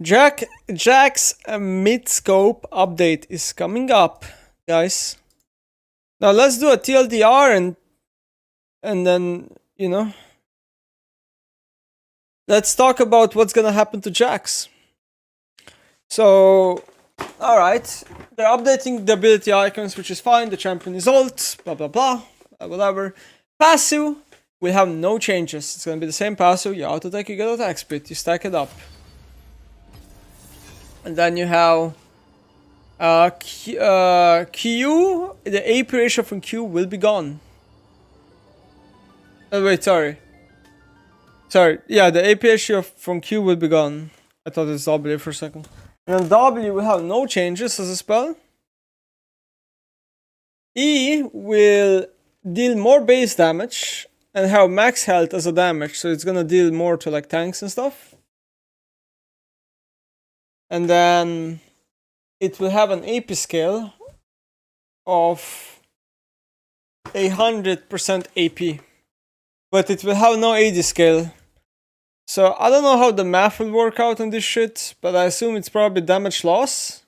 JAX mid-scope update is coming up, guys. Now let's do a TLDR and then, you know, let's talk about what's gonna happen to JAX. So, alright, they're updating the ability icons, which is fine. The champion is ult, blah blah blah, whatever. Passive will have no changes. It's gonna be the same passive. You auto attack, you get attack speed, you stack it up. And then you have Q, the AP ratio from Q will be gone. Oh wait, sorry, yeah, the AP ratio from Q will be gone. I thought it was W for a second. And then W will have no changes as a spell. E will deal more base damage and have max health as a damage, so it's gonna deal more to like tanks and stuff. And then it will have an AP scale of 100% AP, but it will have no AD scale. So I don't know how the math will work out on this shit, but I assume it's probably damage loss.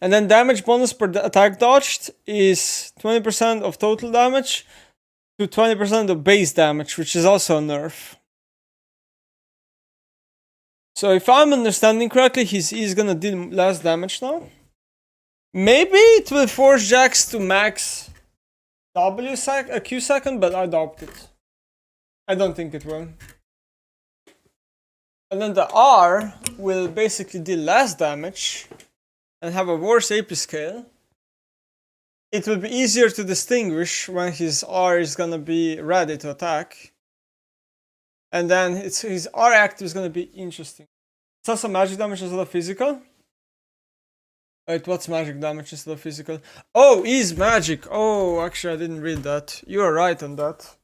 And then damage bonus per attack dodged is 20% of total damage to 20% of base damage, which is also a nerf. So if I'm understanding correctly, he's gonna deal less damage now. Maybe it will force JAX to max Q second, but I doubt it. I don't think it will. And then the R will basically deal less damage and have a worse AP scale. It will be easier to distinguish when his R is gonna be ready to attack. And then his R active is gonna be interesting. It's also magic damage instead of physical. Wait, what's magic damage instead of physical? Oh, is magic. Oh, actually I didn't read that. You are right on that.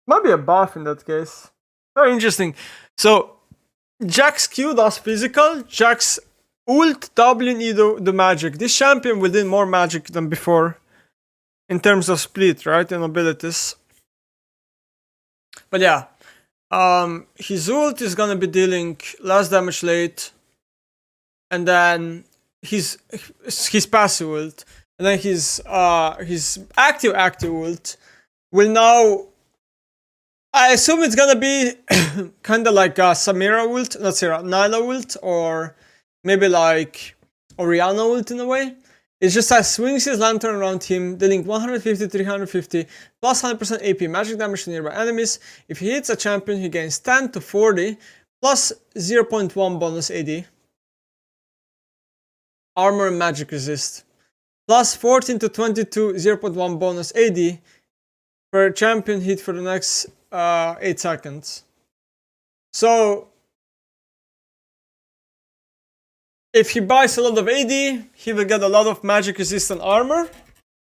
Might be a buff in that case. Very interesting. So, JAX Q does physical, JAX ult W need the magic. This champion will do more magic than before. In terms of split, right? And abilities. But yeah. His ult is gonna be dealing less damage late, and then his passive ult, and then his active ult will now. I assume it's gonna be kind of like a Samira ult, not Samira, Nyla ult, or maybe like Orianna ult in a way. It just has swings his lantern around him, dealing 150, 350, plus 100% AP magic damage to nearby enemies. If he hits a champion, he gains 10 to 40, plus 0.1 bonus AD. Armor and magic resist. Plus 14 to 22, 0.1 bonus AD per champion hit for the next 8 seconds. So, if he buys a lot of AD, he will get a lot of magic resistant armor.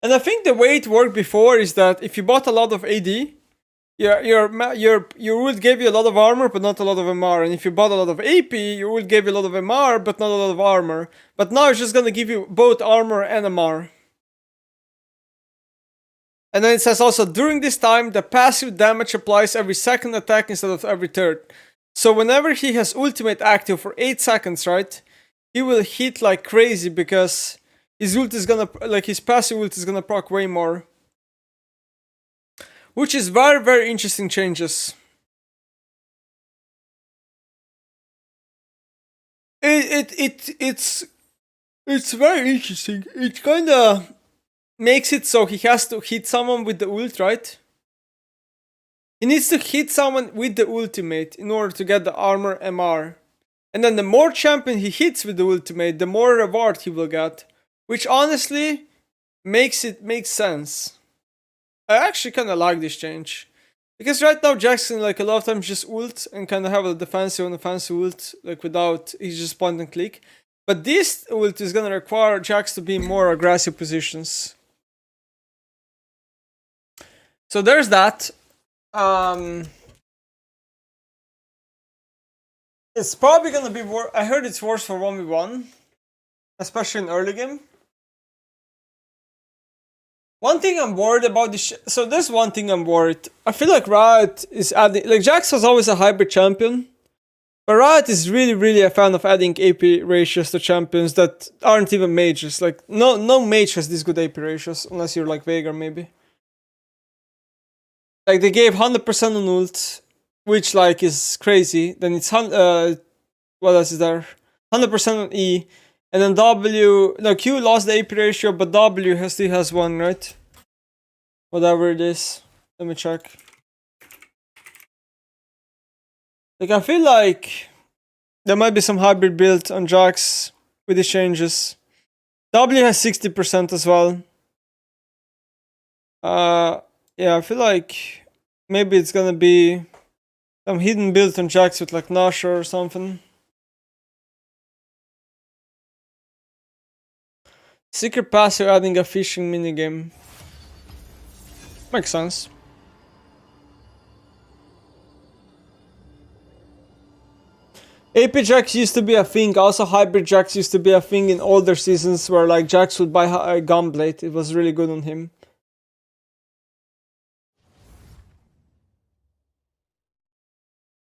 And I think the way it worked before is that if you bought a lot of AD, your ult gave you a lot of armor, but not a lot of MR. And if you bought a lot of AP, your ult gave you a lot of MR, but not a lot of armor. But now it's just gonna give you both armor and MR. And then it says also, during this time, the passive damage applies every second attack instead of every third. So whenever he has ultimate active for 8 seconds, right? He will hit like crazy because his ult is gonna, like his passive ult is gonna proc way more. Which is very, very interesting changes. It's very interesting. It kinda makes it so he has to hit someone with the ult, right? He needs to hit someone with the ultimate in order to get the armor MR. And then the more champion he hits with the ultimate, the more reward he will get. Which honestly makes sense. I actually kind of like this change. Because right now Jackson like a lot of times just ult and kind of have a defensive and offensive ult. Like without, he's just point and click. But this ult is going to require Jax to be in more aggressive positions. So there's that. It's probably gonna be worse. I heard it's worse for 1v1, especially in early game. One thing I'm worried about this. So there's one thing I'm worried. I feel like Riot is adding. Like Jax was always a hybrid champion, But Riot is really a fan of adding AP ratios to champions that aren't even mages. Like, no mage has these good AP ratios, unless you're like Veigar, maybe. Like, they gave 100% on ult, which, like, is crazy. Then it's, what else is there? 100% on E. And then W, no, Q lost the AP ratio, but W still has one, right? Whatever it is. Let me check. Like, I feel like there might be some hybrid build on JAX with these changes. W has 60% as well. Yeah, I feel like maybe it's gonna be some hidden build on JAX with like Nasha or something. Secret passive adding a fishing minigame. Makes sense. AP JAX used to be a thing. Also, hybrid JAX used to be a thing in older seasons where like JAX would buy a Gunblade. It was really good on him.